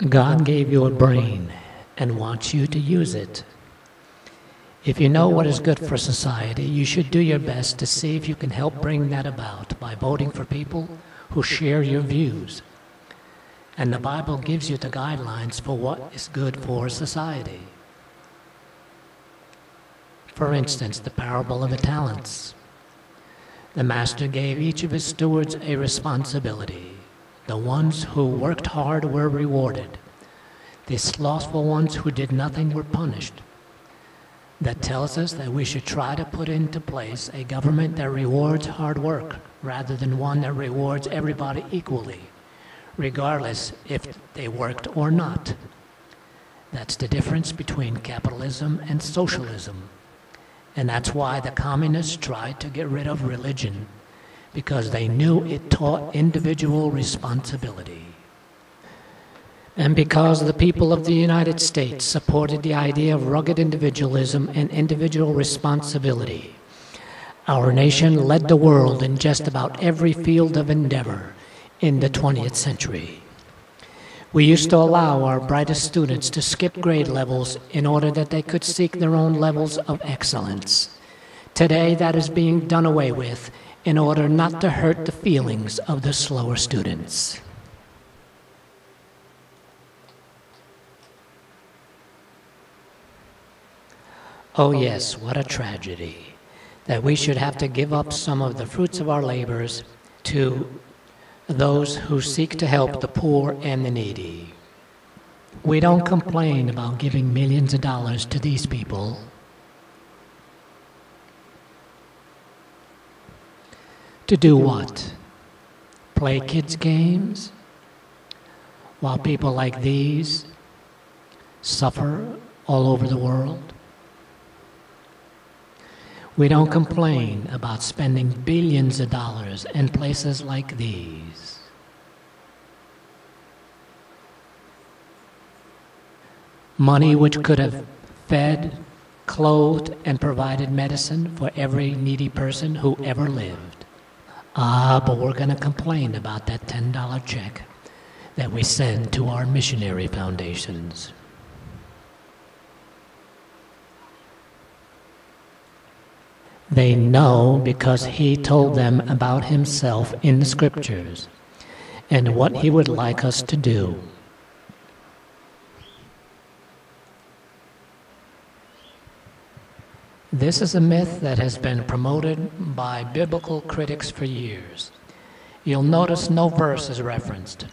God gave you a brain and wants you to use it. If you know what is good for society, you should do your best to see if you can help bring that about by voting for people who share your views. And the Bible gives you the guidelines for what is good for society. For instance, the parable of the talents. The master gave each of his stewards a responsibility. The ones who worked hard were rewarded. The slothful ones who did nothing were punished. That tells us that we should try to put into place a government that rewards hard work rather than one that rewards everybody equally, regardless if they worked or not. That's the difference between capitalism and socialism. And that's why the communists tried to get rid of religion, because they knew it taught individual responsibility. And because the people of the United States supported the idea of rugged individualism and individual responsibility, our nation led the world in just about every field of endeavor in the 20th century. We used to allow our brightest students to skip grade levels in order that they could seek their own levels of excellence. Today, that is being done away with in order not to hurt the feelings of the slower students. Oh yes, what a tragedy that we should have to give up some of the fruits of our labors to those who seek to help the poor and the needy. We don't complain about giving millions of dollars to these people. To do what? Play kids' games? While people like these suffer all over the world? We don't complain about spending billions of dollars in places like these. Money which could have fed, clothed, and provided medicine for every needy person who ever lived. But we're going to complain about that $10 check that we send to our missionary foundations. They know because he told them about himself in the scriptures and what he would like us to do. This is a myth that has been promoted by biblical critics for years. You'll notice no verse is referenced.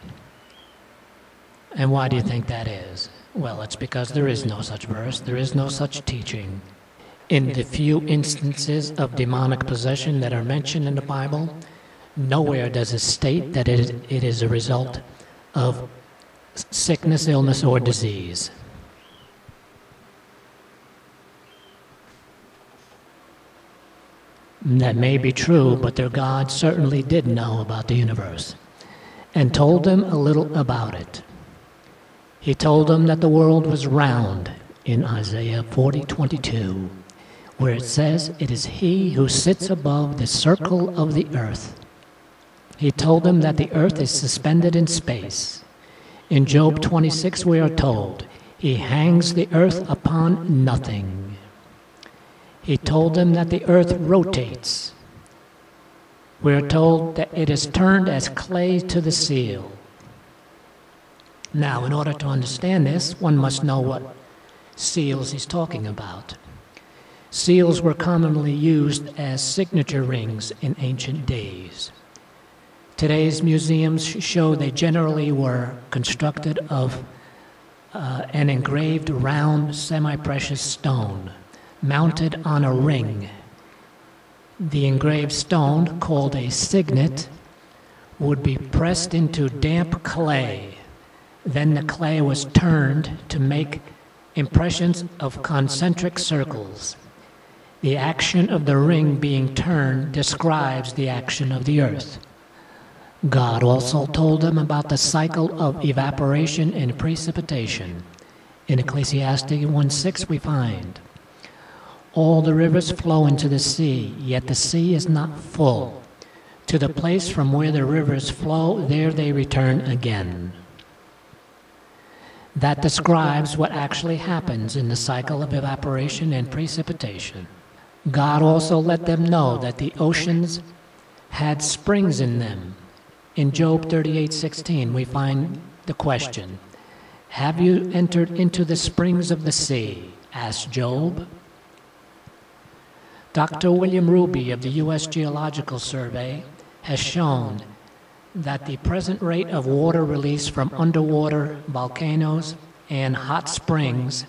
And why do you think that is? Well, it's because there is no such verse, there is no such teaching. In the few instances of demonic possession that are mentioned in the Bible, nowhere does it state that it is a result of sickness, illness, or disease. That may be true, but their God certainly did know about the universe and told them a little about it. He told them that the world was round in Isaiah 40:22. Where it says, "It is he who sits above the circle of the earth." He told them that the earth is suspended in space. In Job 26, we are told, he hangs the earth upon nothing. He told them that the earth rotates. We are told that it is turned as clay to the seal. Now, in order to understand this, one must know what seals he's talking about. Seals were commonly used as signature rings in ancient days. Today's museums show they generally were constructed of an engraved round semi-precious stone mounted on a ring. The engraved stone, called a signet, would be pressed into damp clay. Then the clay was turned to make impressions of concentric circles. The action of the ring being turned describes the action of the earth. God also told them about the cycle of evaporation and precipitation. In Ecclesiastes 1:6 we find, "All the rivers flow into the sea, yet the sea is not full. To the place from where the rivers flow, there they return again." that describes what actually happens in the cycle of evaporation and precipitation. God also let them know that the oceans had springs in them. In Job 38:16, we find the question, "Have you entered into the springs of the sea?" asked Job. Dr. William Ruby of the U.S. Geological Survey has shown that the present rate of water release from underwater volcanoes and hot springs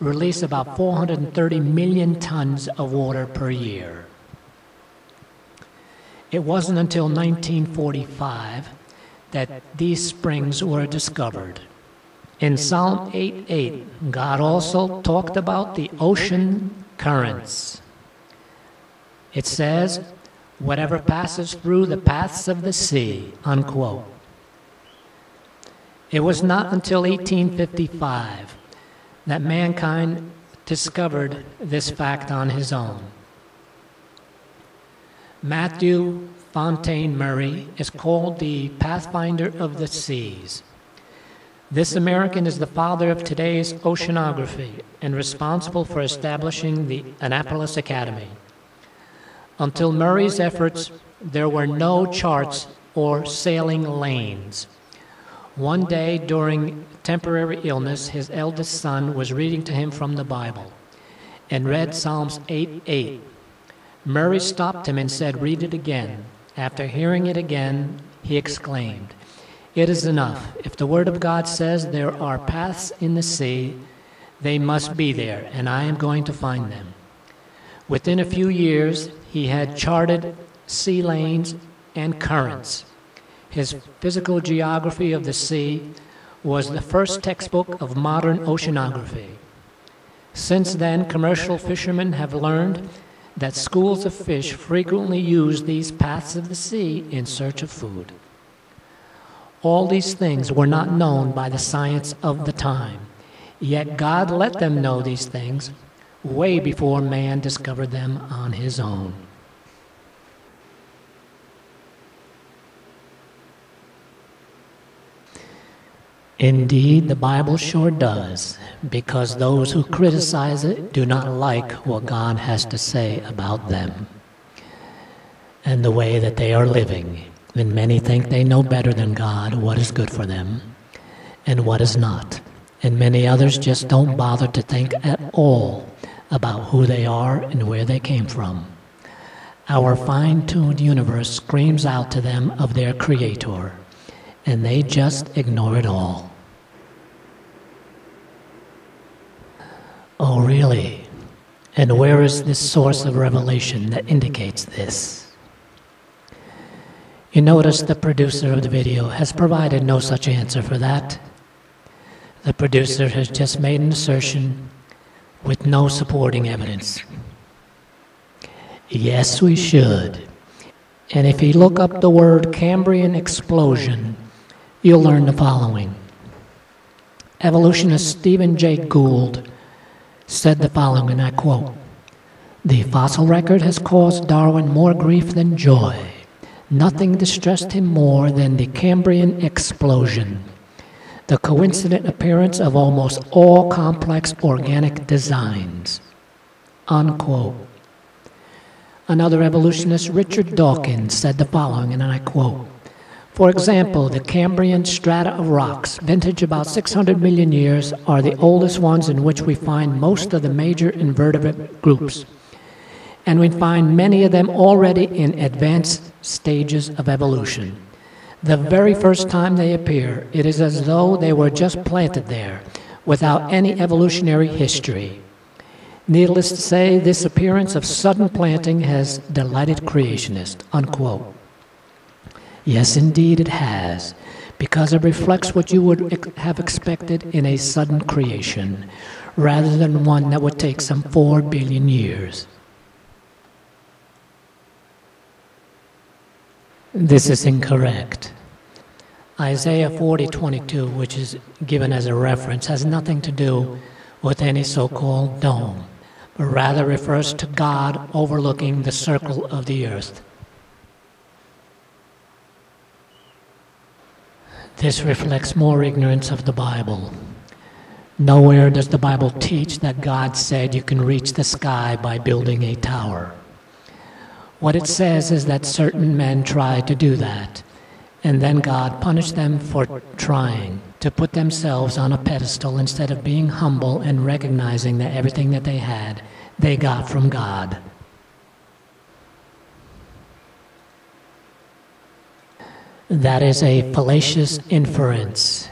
release about 430 million tons of water per year. It wasn't until 1945 that these springs were discovered. In Psalm 8:8, God also talked about the ocean currents. It says, "Whatever passes through the paths of the sea," unquote. It was not until 1855 that mankind discovered this fact on his own. Matthew Fontaine Murray is called the pathfinder of the seas. This American is the father of today's oceanography and responsible for establishing the Annapolis Academy. Until Murray's efforts, there were no charts or sailing lanes. One day during temporary illness, his eldest son was reading to him from the Bible and read Psalms 8:8. Murray stopped him and said, "Read it again." After hearing it again, he exclaimed, "It is enough. If the Word of God says there are paths in the sea, they must be there, and I am going to find them." Within a few years, he had charted sea lanes and currents. His Physical Geography of the Sea was the first textbook of modern oceanography. Since then, commercial fishermen have learned that schools of fish frequently use these paths of the sea in search of food. All these things were not known by the science of the time, yet God let them know these things way before man discovered them on his own. Indeed, the Bible sure does, because those who criticize it do not like what God has to say about them and the way that they are living. And many think they know better than God what is good for them and what is not. And many others just don't bother to think at all about who they are and where they came from. Our fine-tuned universe screams out to them of their Creator, and they just ignore it all. Oh, really? And where is this source of revelation that indicates this? You notice the producer of the video has provided no such answer for that. The producer has just made an assertion with no supporting evidence. Yes, we should. And if you look up the word Cambrian explosion, you'll learn the following. Evolutionist Stephen Jay Gould said the following, and I quote, "The fossil record has caused Darwin more grief than joy. Nothing distressed him more than the Cambrian explosion, the coincident appearance of almost all complex organic designs." Unquote. Another evolutionist, Richard Dawkins, said the following, and I quote, "For example, the Cambrian strata of rocks, vintage about 600 million years, are the oldest ones in which we find most of the major invertebrate groups. And we find many of them already in advanced stages of evolution. The very first time they appear, it is as though they were just planted there, without any evolutionary history. Needless to say, this appearance of sudden planting has delighted creationists." Unquote. Yes, indeed it has, because it reflects what you would have expected in a sudden creation, rather than one that would take some 4 billion years. This is incorrect. Isaiah 40:22, which is given as a reference, has nothing to do with any so-called dome, but rather refers to God overlooking the circle of the earth. This reflects more ignorance of the Bible Nowhere does the Bible teach that God said you can reach the sky by building a tower. What it says is that certain men tried to do that, and then God punished them for trying to put themselves on a pedestal instead of being humble and recognizing that everything that they had, they got from God. That is a fallacious inference.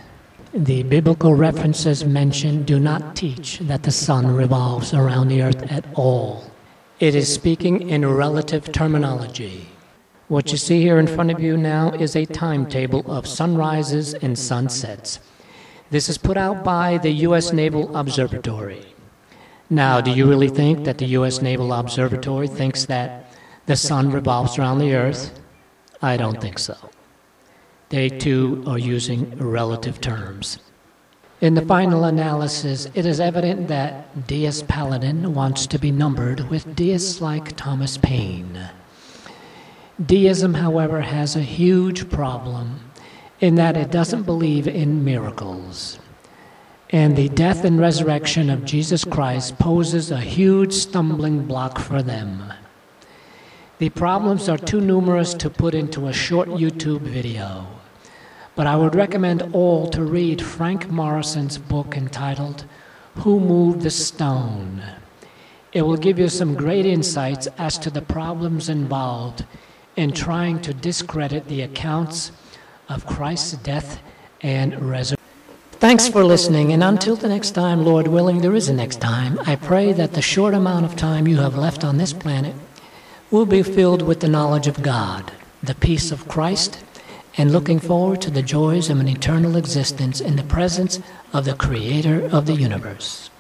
The biblical references mentioned do not teach that the sun revolves around the earth at all. It is speaking in relative terminology. What you see here in front of you now is a timetable of sunrises and sunsets. This is put out by the U.S. Naval Observatory. Now, do you really think that the U.S. Naval Observatory thinks that the sun revolves around the earth? I don't think so. They too are using relative terms. In the final analysis, it is evident that Deistpaladin wants to be numbered with deists like Thomas Paine. Deism, however, has a huge problem in that it doesn't believe in miracles. And the death and resurrection of Jesus Christ poses a huge stumbling block for them. The problems are too numerous to put into a short YouTube video, but I would recommend all to read Frank Morrison's book entitled Who Moved the Stone? It will give you some great insights as to the problems involved in trying to discredit the accounts of Christ's death and resurrection. Thanks for listening, and until the next time, Lord willing, there is a next time, I pray that the short amount of time you have left on this planet will be filled with the knowledge of God, the peace of Christ, and looking forward to the joys of an eternal existence in the presence of the Creator of the universe.